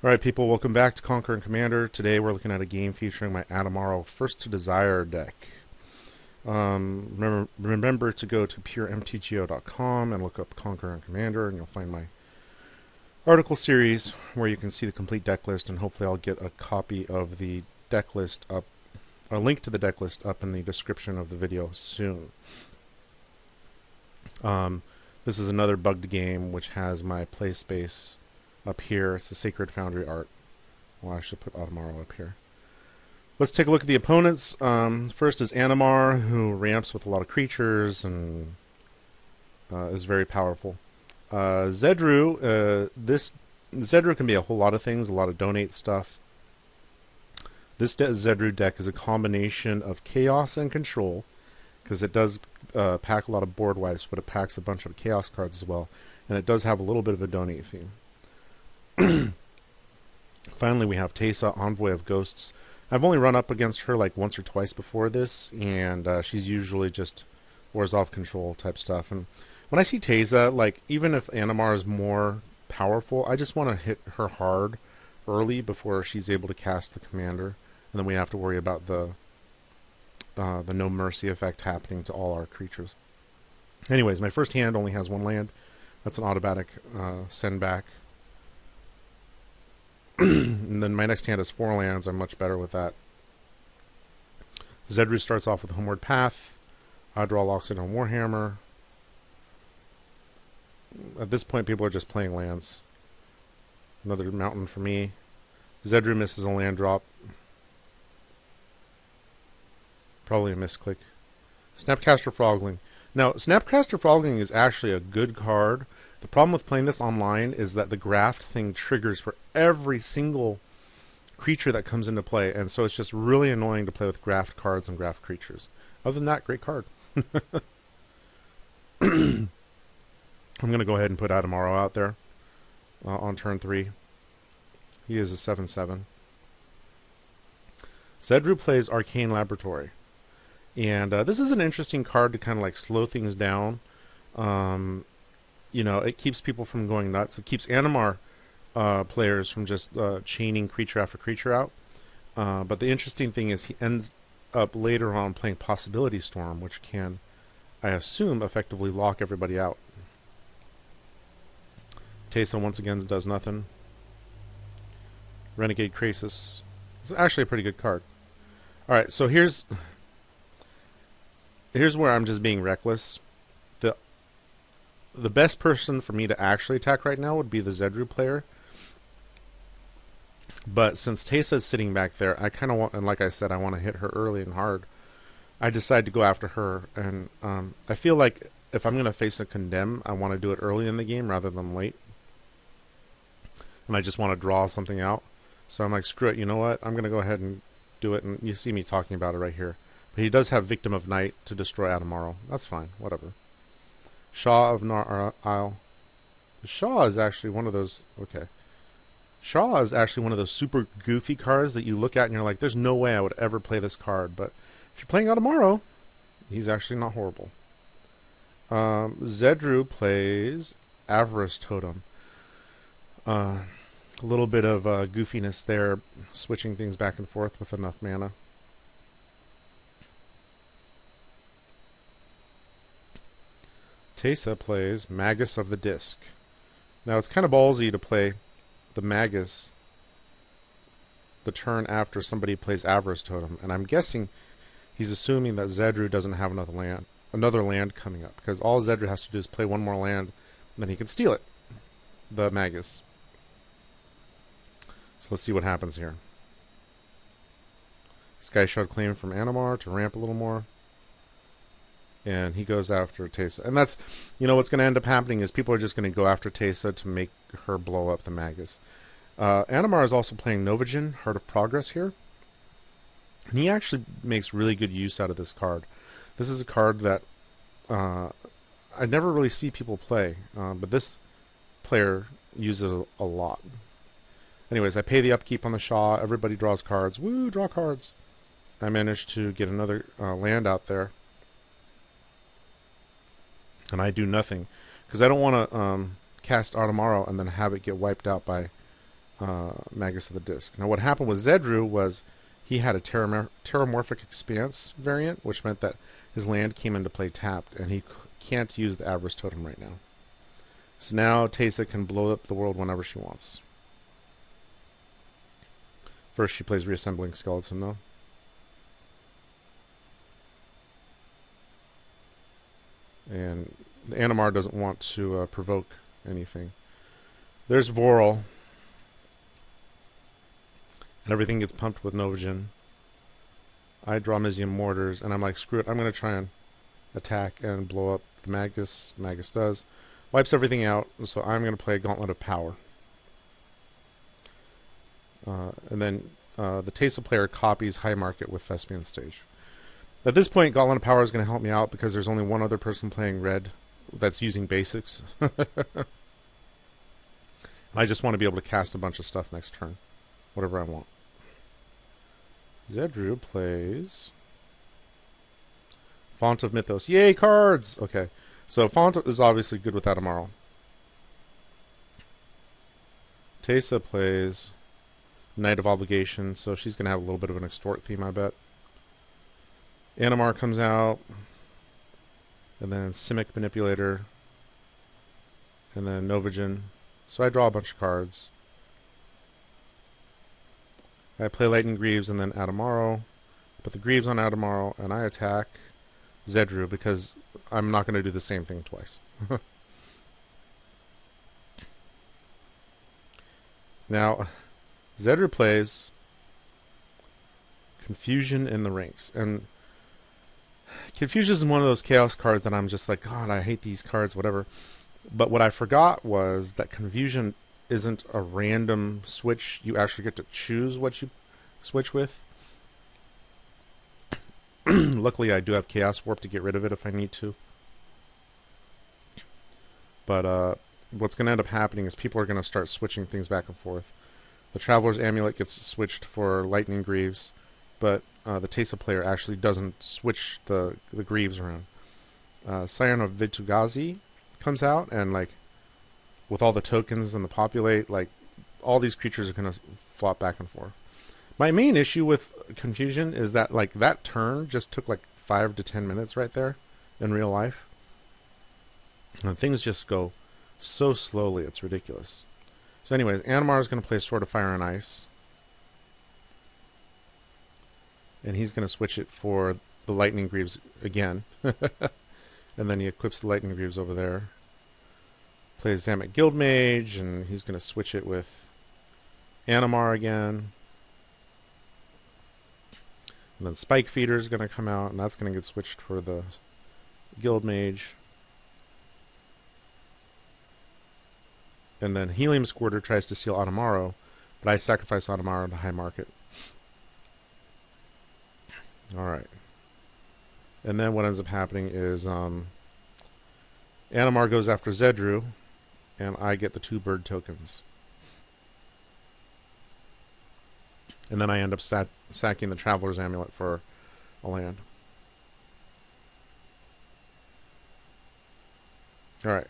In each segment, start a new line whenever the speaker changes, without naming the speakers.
Alright people, welcome back to Conquer and Commander. Today we're looking at a game featuring my Adamaro First to Desire deck. Remember to go to puremtgo.com and look up Conquer and Commander, and you'll find my article series where you can see the complete deck list, and hopefully I'll get a copy of the deck list up, a link to the deck list up in the description of the video soon. This is another bugged game which has my play space up here. It's the Sacred Foundry art. Well, I should put Adamaro up here. Let's take a look at the opponents. First is Animar, who ramps with a lot of creatures and is very powerful. Zedruu. This Zedruu can be a whole lot of things, a lot of donate stuff. This Zedruu deck is a combination of chaos and control, because it does pack a lot of board wipes, but it packs a bunch of chaos cards as well, and it does have a little bit of a donate theme. Finally, we have Teysa, Envoy of Ghosts. I've only run up against her like once or twice before this, and she's usually just wars off control type stuff. And when I see Teysa, like, even if Animar is more powerful, I just want to hit her hard early before she's able to cast the commander, and then we have to worry about the no mercy effect happening to all our creatures. Anyways, my first hand only has one land. That's an automatic send back. And then my next hand has 4 lands. I'm much better with that. Zedruu starts off with Homeward Path. I draw Loxodon on Warhammer. At this point, people are just playing lands. Another mountain for me. Zedruu misses a land drop. Probably a misclick. Snapcaster Frogling. Now, Snapcaster Frogling is actually a good card. The problem with playing this online is that the graft thing triggers for every single creature that comes into play, and so it's just really annoying to play with graft cards and graft creatures. Other than that, great card. I'm going to go ahead and put Adamaro out there on turn 3. He is a 7/7. Zedruu plays Arcane Laboratory. And this is an interesting card to kind of like slow things down. You know, it keeps people from going nuts. It keeps Animar players from just chaining creature after creature out. But the interesting thing is he ends up later on playing Possibility Storm, which can, I assume, effectively lock everybody out. Teysa once again does nothing. Renegade Krasis. It's actually a pretty good card. Alright, so here's where I'm just being reckless. The best person for me to actually attack right now would be the Zedruu player. But since Teysa is sitting back there, I kind of want, and like I said, I want to hit her early and hard. I decide to go after her, and I feel like if I'm going to face a Condemn, I want to do it early in the game rather than late. And I just want to draw something out. So I'm like, screw it, you know what? I'm going to go ahead and do it, and you see me talking about it right here. But he does have Victim of Night to destroy Adamaro. That's fine, whatever. Shaw of Isle. Shaw is actually one of those... Okay. Shaw is actually one of those super goofy cards that you look at and you're like, there's no way I would ever play this card. But if you're playing Adamaro, he's actually not horrible. Zedruu plays Avarice Totem. A little bit of goofiness there, switching things back and forth with enough mana. Teysa plays Magus of the Disc. Now, it's kind of ballsy to play the Magus the turn after somebody plays Avarice Totem, and I'm guessing he's assuming that Zedruu doesn't have another land coming up, because all Zedruu has to do is play one more land, and then he can steal it, the Magus. So let's see what happens here. Skyshot Claim from Animar to ramp a little more. And he goes after Teysa. And that's, you know, what's going to end up happening is people are just going to go after Teysa to make her blow up the Magus. Animar is also playing Novagen, Heart of Progress here. And he actually makes really good use out of this card. This is a card that I never really see people play. But this player uses it a lot. Anyways, I pay the upkeep on the Shaw. Everybody draws cards. Woo, draw cards. I managed to get another land out there. And I do nothing, because I don't want to cast Adamaro and then have it get wiped out by Magus of the Disc. Now, what happened with Zedruu was he had a Terramorphic Expanse variant, which meant that his land came into play tapped, and he can't use the Avarice Totem right now. So now Teysa can blow up the world whenever she wants. First, she plays Reassembling Skeleton, though. And the Animar doesn't want to provoke anything. There's Voral. And everything gets pumped with Novagen. I draw Mizium Mortars, and I'm like, screw it, I'm going to try and attack and blow up the Magus. Magus does. Wipes everything out, so I'm going to play Gauntlet of Power. And then the Teysa player copies High Market with Thespian Stage. At this point, Gauntlet of Power is going to help me out because there's only one other person playing red that's using basics. I just want to be able to cast a bunch of stuff next turn. Whatever I want. Zedruu plays Font of Mythos. Yay, cards! Okay. So Font is obviously good with Adamaro. Teysa plays Knight of Obligation, so she's going to have a little bit of an extort theme, I bet. Animar comes out. And then Simic Manipulator. And then Novagen. So I draw a bunch of cards. I play Lightning Greaves and then Adamaro. Put the Greaves on Adamaro, and I attack Zedruu because I'm not going to do the same thing twice. Now, Zedruu plays Confusion in the Ranks. And Confusion is one of those Chaos cards that I'm just like, God, I hate these cards, whatever. But what I forgot was that Confusion isn't a random switch. You actually get to choose what you switch with. Luckily, I do have Chaos Warp to get rid of it if I need to. But what's going to end up happening is people are going to start switching things back and forth. The Traveler's Amulet gets switched for Lightning Greaves, but the Teysa player actually doesn't switch the Greaves around. Scion of Vitu-Ghazi comes out, and like with all the tokens and the populate, like all these creatures are going to flop back and forth. My main issue with Confusion is that like that turn just took like 5 to 10 minutes right there in real life. And things just go so slowly, it's ridiculous. So anyways, Animar is going to play Sword of Fire and Ice. And he's going to switch it for the Lightning Greaves again. And then he equips the Lightning Greaves over there. Plays Zamet Guildmage, and he's going to switch it with Animar again. And then Spike Feeder is going to come out, and that's going to get switched for the Guildmage. And then Helium Squirter tries to steal Adamaro, but I sacrifice Adamaro to High Market. Alright. And then what ends up happening is Animar goes after Zedruu, and I get the 2 bird tokens. And then I end up sacking the Traveler's Amulet for a land. Alright.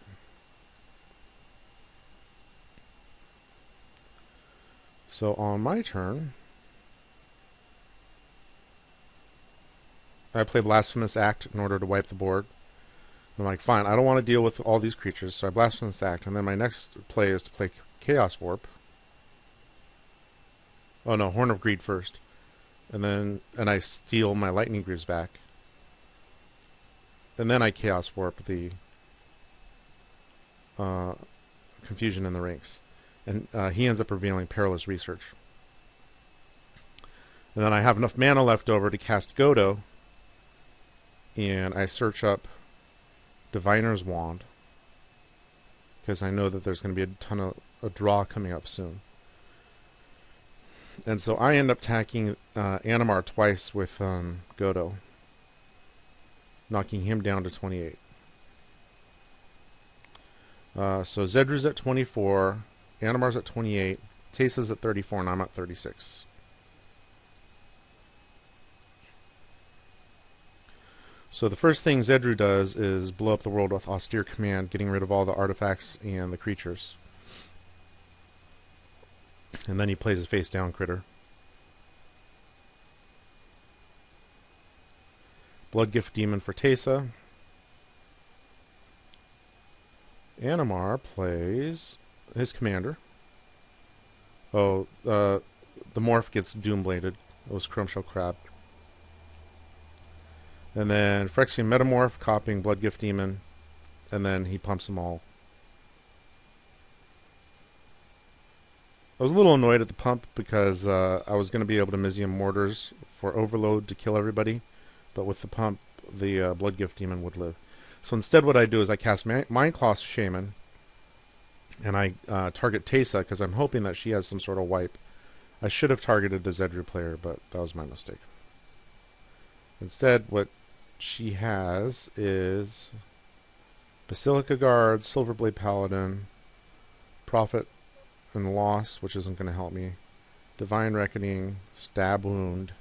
So on my turn, I play Blasphemous Act in order to wipe the board. I'm like, fine, I don't want to deal with all these creatures, so I Blasphemous Act, and then my next play is to play Chaos Warp. Oh no, Horn of Greed first. And I steal my Lightning Greaves back. And then I Chaos Warp the Confusion in the Ranks. And he ends up revealing Perilous Research. And then I have enough mana left over to cast Godo. And I search up Diviner's Wand. Because I know that there's going to be a ton of a draw coming up soon. And so I end up attacking Animar twice with Godo. Knocking him down to 28. So Zedruu's at 24. Animar's at 28. Teysa's at 34, and I'm at 36. So the first thing Zedruu does is blow up the world with Austere Command, getting rid of all the artifacts and the creatures. And then he plays a face down critter. Bloodgift Demon for Teysa. Animar plays his commander. Oh, the morph gets Doombladed. It was Chromeshell Crab. And then Phyrexian Metamorph, copying Bloodgift Demon. And then he pumps them all. I was a little annoyed at the pump because I was going to be able to Mizium Mortars for Overload to kill everybody. But with the pump, the Bloodgift Demon would live. So instead what I do is I cast Mindclaw Shaman. And I target Teysa because I'm hoping that she has some sort of wipe. I should have targeted the Zedruu player, but that was my mistake. Instead, what she has is Basilica Guard, Silverblade Paladin, Profit and Loss, which isn't going to help me, Divine Reckoning, Stab Wound.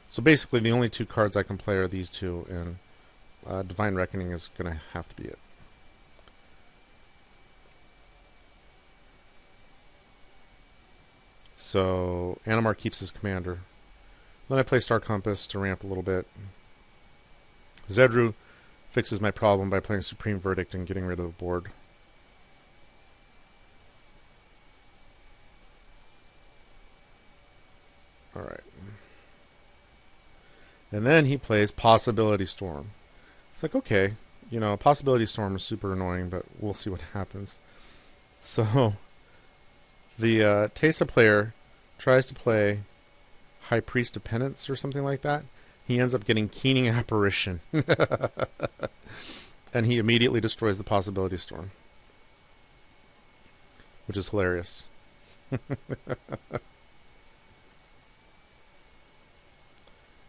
So basically the only two cards I can play are these two, and Divine Reckoning is going to have to be it. So Animar keeps his commander. Then I play Star Compass to ramp a little bit. Zedruu fixes my problem by playing Supreme Verdict and getting rid of the board. Alright. And then he plays Possibility Storm. It's like, okay, you know, Possibility Storm is super annoying, but we'll see what happens. So the Teysa player tries to play High Priest of Penance or something like that. He ends up getting Keening Apparition. And he immediately destroys the Possibility Storm. Which is hilarious.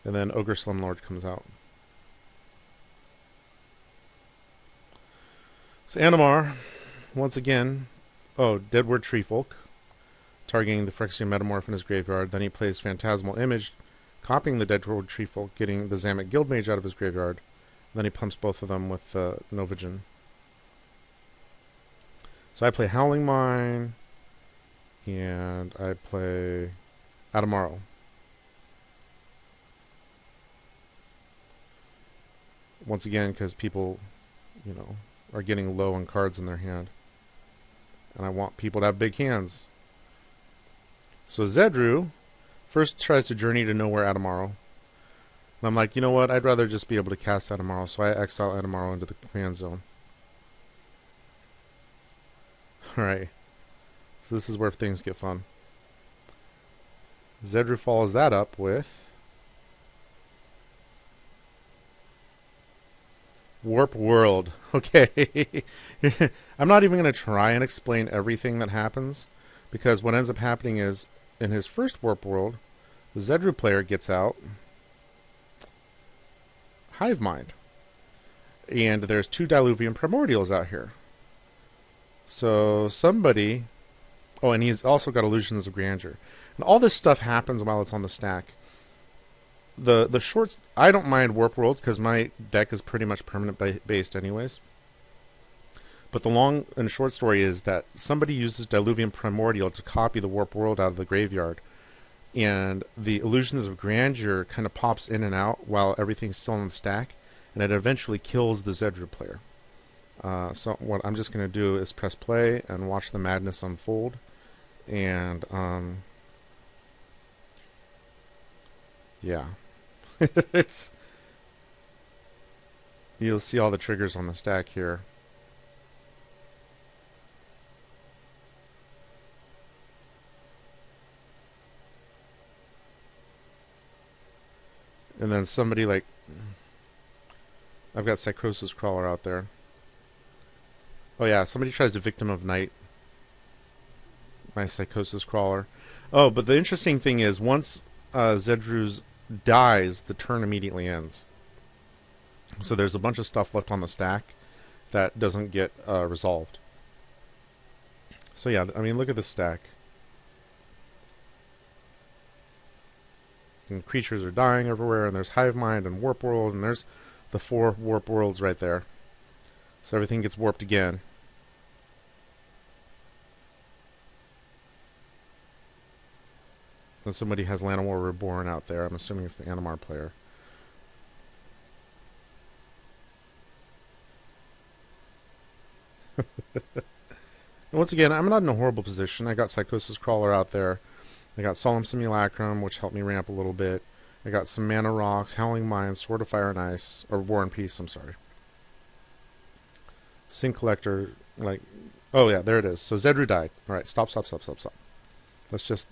And then Ogre Slumlord comes out. So Animar, once again, Deadward Treefolk, targeting the Phyrexian Metamorph in his graveyard. Then he plays Phantasmal Image, copying the Deadward Treefolk, getting the Zamek Guildmage out of his graveyard. Then he pumps both of them with Novigen. So I play Howling Mine, and I play Adamaro. Once again, because people, you know, are getting low on cards in their hand. And I want people to have big hands. So Zedruu first tries to journey to nowhere Adamaro. And I'm like, you know what? I'd rather just be able to cast Adamaro. So I exile Adamaro into the command zone. Alright. So this is where things get fun. Zedruu follows that up with Warp World. Okay. I'm not even going to try and explain everything that happens, because what ends up happening is, in his first Warp World, the Zedruu player gets out Hive Mind. And there's 2 Diluvian Primordials out here. So somebody... Oh, and he's also got Illusions of Grandeur. And all this stuff happens while it's on the stack. The shorts... I don't mind Warp World, because my deck is pretty much permanent based anyways. But the long and short story is that somebody uses Diluvian Primordial to copy the Warp World out of the graveyard. And the Illusions of Grandeur kind of pops in and out while everything's still on the stack. And it eventually kills the Zedruu player. So what I'm just going to do is press play and watch the madness unfold. And, yeah. It's... You'll see all the triggers on the stack here. And then somebody like... I've got Psychosis Crawler out there. Oh yeah, somebody tries to Victim of Night my Psychosis Crawler. Oh, but the interesting thing is, once Zedruu dies, the turn immediately ends. So there's a bunch of stuff left on the stack that doesn't get resolved. So yeah, I mean, look at this stack. And creatures are dying everywhere, and there's Hive Mind and Warp World, and there's the 4 Warp Worlds right there. So everything gets warped again. And somebody has Llanowar Reborn out there. I'm assuming it's the Animar player. And once again, I'm not in a horrible position. I got Psychosis Crawler out there. I got Solemn Simulacrum, which helped me ramp a little bit. I got some Mana Rocks, Howling Mine, Sword of Fire and Ice, or War and Peace, I'm sorry. Sync Collector, like, oh yeah, there it is. So Zedruu died. Alright, stop. Let's just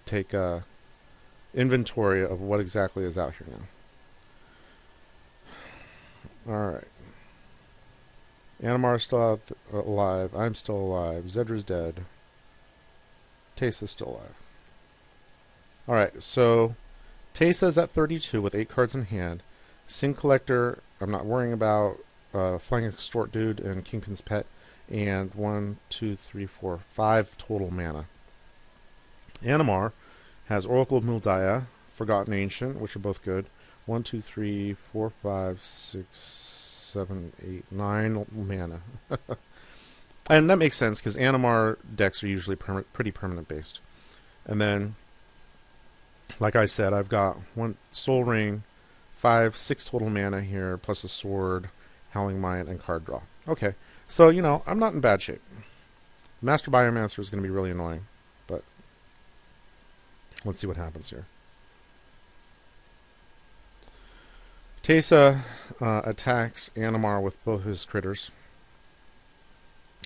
take inventory of what exactly is out here now. Alright. Animar is still alive. I'm still alive. Zedruu's dead. Teysa's still alive. Alright, so Teysa's at 32 with 8 cards in hand. Sync Collector, I'm not worrying about. Flying Extort Dude and Kingpin's Pet. And 1, 2, 3, 4, 5 total mana. Animar has Oracle of Muldaya, Forgotten Ancient, which are both good. 1, 2, 3, 4, 5, 6, 7, 8, 9 mana. And that makes sense because Animar decks are usually pretty permanent based. And then, like I said, I've got 1 Soul Ring, 5, 6 total mana here, plus a sword, Howling Mine, and card draw. Okay, so, you know, I'm not in bad shape. Master Biomancer is going to be really annoying, but let's see what happens here. Teysa attacks Animar with both his critters.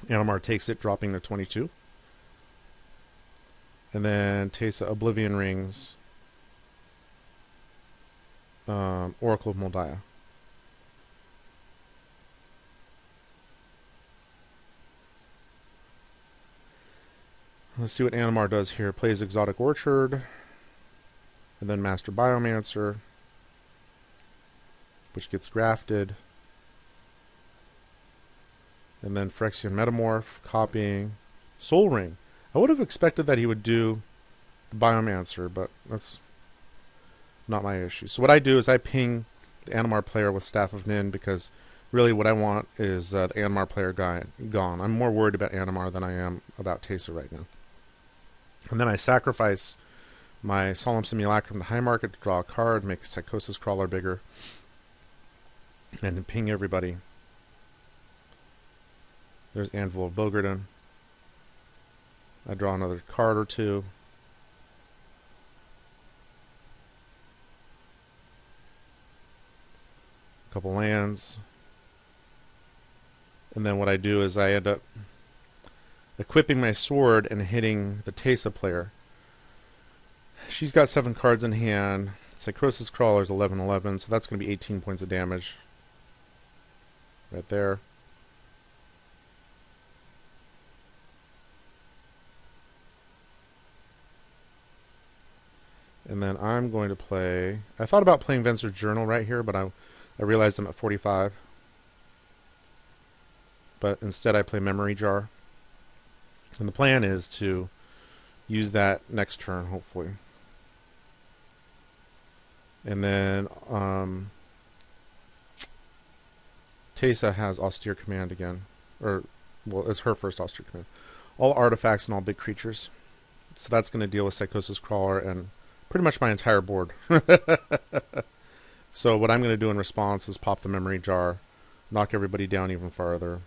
Animar takes it, dropping to 22. And then Teysa Oblivion Rings Oracle of Muldaya. Let's see what Animar does here. Plays Exotic Orchard. And then Master Biomancer, which gets grafted. And then Phyrexian Metamorph, copying Soul Ring. I would have expected that he would do the Biomancer, but that's not my issue. So what I do is I ping the Animar player with Staff of Nin, because really what I want is the Animar player gone. I'm more worried about Animar than I am about Teysa right now. And then I sacrifice my Solemn Simulacrum to High Market to draw a card, make Psychosis Crawler bigger, and ping everybody. There's Anvil of Bogarden. I draw another card or two. A couple lands. And then what I do is I end up equipping my sword and hitting the Teysa player. She's got 7 cards in hand. Psychosis Crawler is 11/11, so that's going to be 18 points of damage. Right there. And then I'm going to play... I thought about playing Venser's Journal right here, but I realized I'm at 45. But instead I play Memory Jar. And the plan is to use that next turn, hopefully. And then Teysa has Austere Command again. Or, well, it's her first Austere Command. All artifacts and all big creatures. So that's going to deal with Psychosis Crawler and pretty much my entire board. So what I'm going to do in response is pop the Memory Jar, knock everybody down even farther.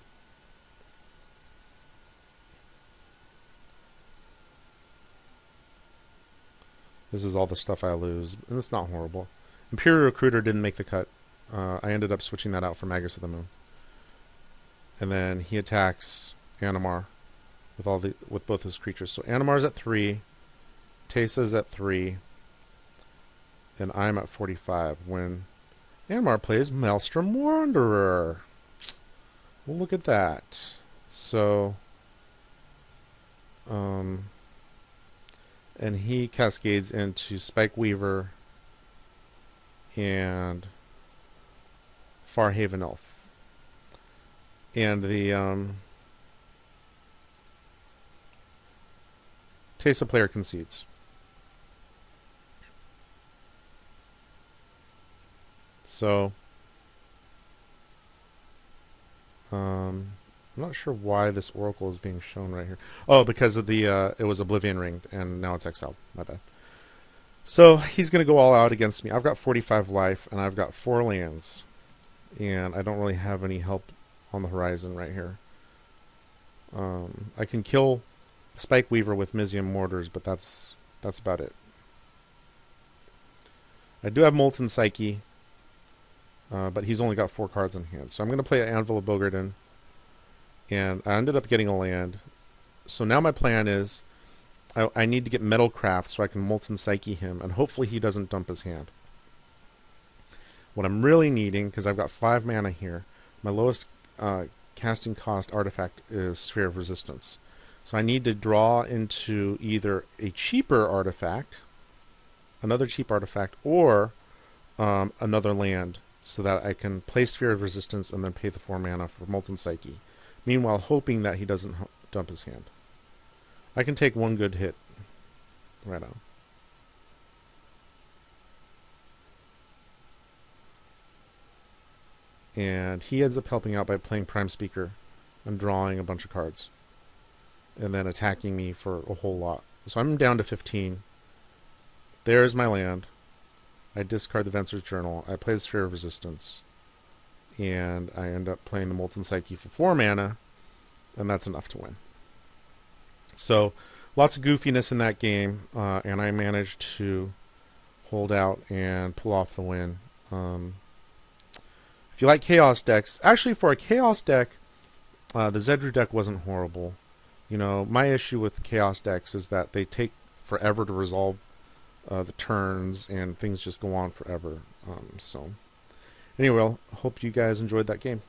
This is all the stuff I lose, and it's not horrible. Imperial Recruiter didn't make the cut. I ended up switching that out for Magus of the Moon. And then he attacks Animar with both his creatures. So Animar's at 3, Teysa's at 3, and I'm at 45 when Animar plays Maelstrom Wanderer. Well, look at that. So, and he cascades into Spike Weaver and Farhaven Elf. And the Teysa player concedes. So I'm not sure why this Oracle is being shown right here. Oh, because of the it was Oblivion ringed, and now it's exiled. My bad. So he's going to go all out against me. I've got 45 life, and I've got 4 lands. And I don't really have any help on the horizon right here. I can kill Spike Weaver with Mizium Mortars, but that's about it. I do have Molten Psyche, but he's only got 4 cards in hand. So I'm going to play Anvil of Bogarden. And I ended up getting a land. So now my plan is I need to get Metalcraft so I can Molten Psyche him, and hopefully he doesn't dump his hand. What I'm really needing, because I've got 5 mana here, my lowest casting cost artifact is Sphere of Resistance. So I need to draw into either a cheaper artifact, another cheap artifact, or another land, so that I can play Sphere of Resistance and then pay the 4 mana for Molten Psyche. Meanwhile, hoping that he doesn't dump his hand. I can take 1 good hit right on. And he ends up helping out by playing Prime Speaker and drawing a bunch of cards. And then attacking me for a whole lot. So I'm down to 15. There's my land. I discard the Venser's Journal. I play the Sphere of Resistance. And I end up playing the Molten Psyche for 4 mana. And that's enough to win. So, lots of goofiness in that game. And I managed to hold out and pull off the win. If you like Chaos decks, actually for a Chaos deck, the Zedruu deck wasn't horrible. You know, my issue with Chaos decks is that they take forever to resolve the turns, and things just go on forever. So, anyway, hope you guys enjoyed that game.